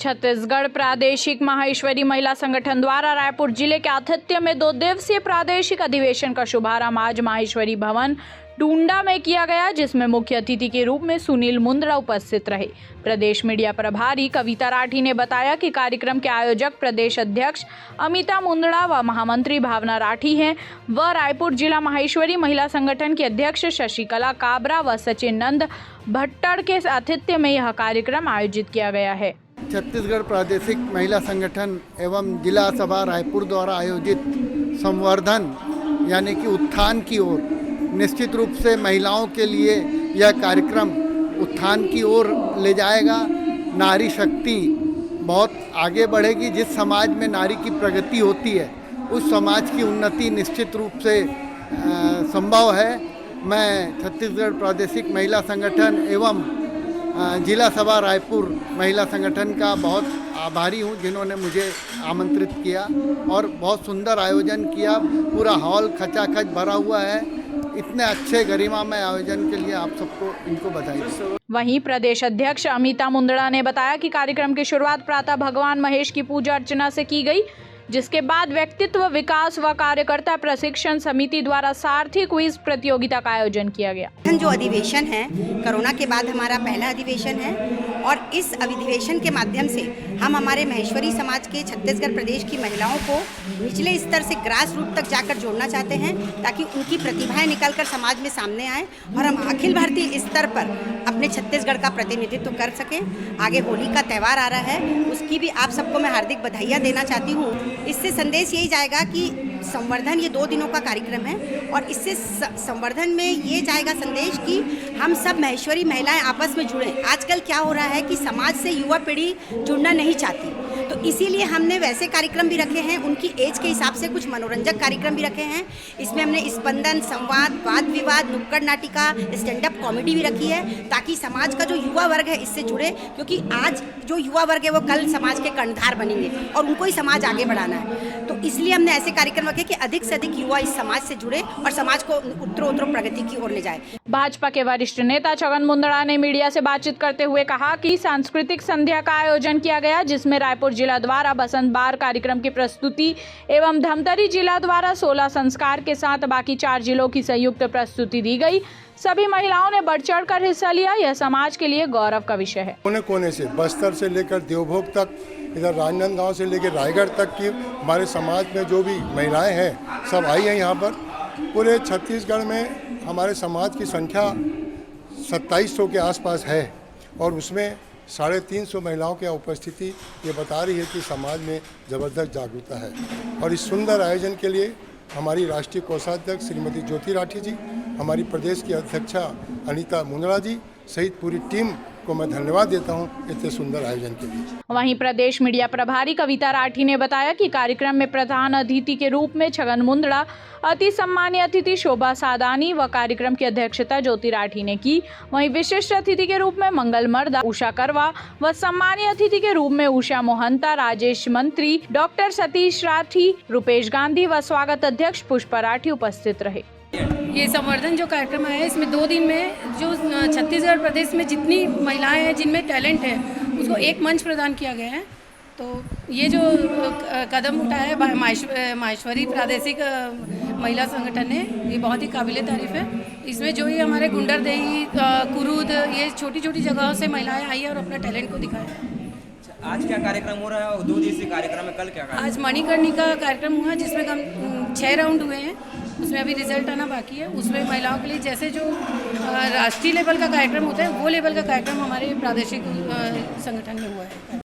छत्तीसगढ़ प्रादेशिक माहेश्वरी महिला संगठन द्वारा रायपुर जिले के आतिथ्य में 2 दिवसीय प्रादेशिक अधिवेशन का शुभारंभ आज माहेश्वरी भवन टूंडा में किया गया, जिसमें मुख्य अतिथि के रूप में सुनील मुंदड़ा उपस्थित रहे। प्रदेश मीडिया प्रभारी कविता राठी ने बताया कि कार्यक्रम के आयोजक प्रदेश अध्यक्ष अमिता मुंदड़ा व महामंत्री भावना राठी हैं। व रायपुर जिला माहेश्वरी महिला संगठन की अध्यक्ष शशिकला काबरा व सचिन नंद भट्टड़ के आतिथ्य में यह कार्यक्रम आयोजित किया गया है। छत्तीसगढ़ प्रादेशिक महिला संगठन एवं जिला सभा रायपुर द्वारा आयोजित संवर्धन यानी कि उत्थान की ओर, निश्चित रूप से महिलाओं के लिए यह कार्यक्रम उत्थान की ओर ले जाएगा। नारी शक्ति बहुत आगे बढ़ेगी। जिस समाज में नारी की प्रगति होती है उस समाज की उन्नति निश्चित रूप से संभव है। मैं छत्तीसगढ़ प्रादेशिक महिला संगठन एवं जिला सभा रायपुर महिला संगठन का बहुत आभारी हूँ, जिन्होंने मुझे आमंत्रित किया और बहुत सुंदर आयोजन किया। पूरा हॉल खचाखच भरा हुआ है। इतने अच्छे गरिमामय आयोजन के लिए आप सबको इनको बधाई। वहीं प्रदेश अध्यक्ष अमिता मुंदड़ा ने बताया कि कार्यक्रम की शुरुआत प्रातः भगवान महेश की पूजा अर्चना से की गई, जिसके बाद व्यक्तित्व विकास व कार्यकर्ता प्रशिक्षण समिति द्वारा सारथी क्विज प्रतियोगिता का आयोजन किया गया। जो अधिवेशन है कोरोना के बाद हमारा पहला अधिवेशन है और इस अधिवेशन के माध्यम से हम हमारे माहेश्वरी समाज के छत्तीसगढ़ प्रदेश की महिलाओं को निचले स्तर से ग्रास रूट तक जाकर जोड़ना चाहते हैं, ताकि उनकी प्रतिभाएं निकलकर समाज में सामने आए और हम अखिल भारतीय स्तर पर अपने छत्तीसगढ़ का प्रतिनिधित्व कर सकें। आगे होली का त्यौहार आ रहा है, उसकी भी आप सबको मैं हार्दिक बधाइयाँ देना चाहती हूँ। इससे संदेश यही जाएगा कि संवर्धन ये 2 दिनों का कार्यक्रम है और इससे संवर्धन में ये जाएगा संदेश कि हम सब माहेश्वरी महिलाएं आपस में जुड़ें। आजकल क्या हो रहा है कि समाज से युवा पीढ़ी जुड़ना नहीं चाहती, तो इसीलिए हमने वैसे कार्यक्रम भी रखे हैं, उनकी एज के हिसाब से कुछ मनोरंजक कार्यक्रम भी रखे हैं। इसमें हमने स्पंदन, संवाद, वाद विवाद, नुक्कड़ नाटिका, स्टैंड अप कॉमेडी भी रखी है, ताकि समाज का जो युवा वर्ग है इससे जुड़े, क्योंकि आज जो युवा वर्ग है वो कल समाज के कर्णधार बनेंगे और उनको ही समाज आगे बढ़ाना है। तो इसलिए हमने ऐसे कार्यक्रम रखे कि अधिक से अधिक युवा इस समाज से जुड़े और समाज को उत्तरोत्तर प्रगति की ओर ले जाए। भाजपा के वरिष्ठ नेता छगन मुंदड़ा ने मीडिया से बातचीत करते हुए कहा कि सांस्कृतिक संध्या का आयोजन किया गया, जिसमें रायपुर जिला द्वारा बसंत बार कार्यक्रम की प्रस्तुति एवं धमतरी जिला द्वारा 16 संस्कार के साथ बाकी 4 जिलों की संयुक्त प्रस्तुति दी गई। सभी महिलाओं ने बढ़ चढ़ कर हिस्सा लिया। यह समाज के लिए गौरव का विषय है। कोने कोने से, बस्तर से लेकर देवभोग तक, इधर राजनांदगांव से लेकर रायगढ़ तक की हमारे समाज में जो भी महिलाएं हैं सब आई हैं यहाँ पर। पूरे छत्तीसगढ़ में हमारे समाज की संख्या 2700 के आसपास है और उसमें 350 महिलाओं की उपस्थिति ये बता रही है कि समाज में ज़बरदस्त जागरूकता है। और इस सुंदर आयोजन के लिए हमारी राष्ट्रीय कोषाध्यक्ष श्रीमती ज्योति राठी जी, हमारी प्रदेश की अध्यक्षा अनिता मुंदड़ा जी सहित पूरी टीम को मैं धन्यवाद देता हूं इतने सुंदर आयोजन के लिए। वहीं प्रदेश मीडिया प्रभारी कविता राठी ने बताया कि कार्यक्रम में प्रधान अतिथि के रूप में छगन मुंदड़ा, अति सम्मानीय अतिथि शोभा सादानी व कार्यक्रम की अध्यक्षता ज्योति राठी ने की। वहीं विशिष्ट अतिथि के रूप में मंगल मर्दा, उषा करवा व सम्मानीय अतिथि के रूप में उषा मोहंता, राजेश मंत्री डॉक्टर सतीश राठी, रुपेश गांधी व स्वागत अध्यक्ष पुष्पा राठी उपस्थित रहे। ये संवर्धन जो कार्यक्रम है इसमें 2 दिन में जो छत्तीसगढ़ प्रदेश में जितनी महिलाएं हैं जिनमें टैलेंट है उसको एक मंच प्रदान किया गया है। तो ये जो कदम उठाया है माहेश्वरी प्रादेशिक महिला संगठन ने, ये बहुत ही काबिले तारीफ है। इसमें जो ये हमारे गुंडरदेही, कुरूद, ये छोटी छोटी जगहों से महिलाएं आई है और अपना टैलेंट को दिखाया है। आज क्या कार्यक्रम हो रहा है और 2 दिवसीय कार्यक्रम है, कल क्या कार्यक्रम? आज मणिकर्णिका कार्यक्रम हुआ जिसमें हम 6 राउंड हुए हैं, उसमें अभी रिजल्ट आना बाकी है। उसमें महिलाओं के लिए जैसे जो राष्ट्रीय लेवल का कार्यक्रम होता है वो लेवल का कार्यक्रम हमारे प्रादेशिक संगठन में हुआ है।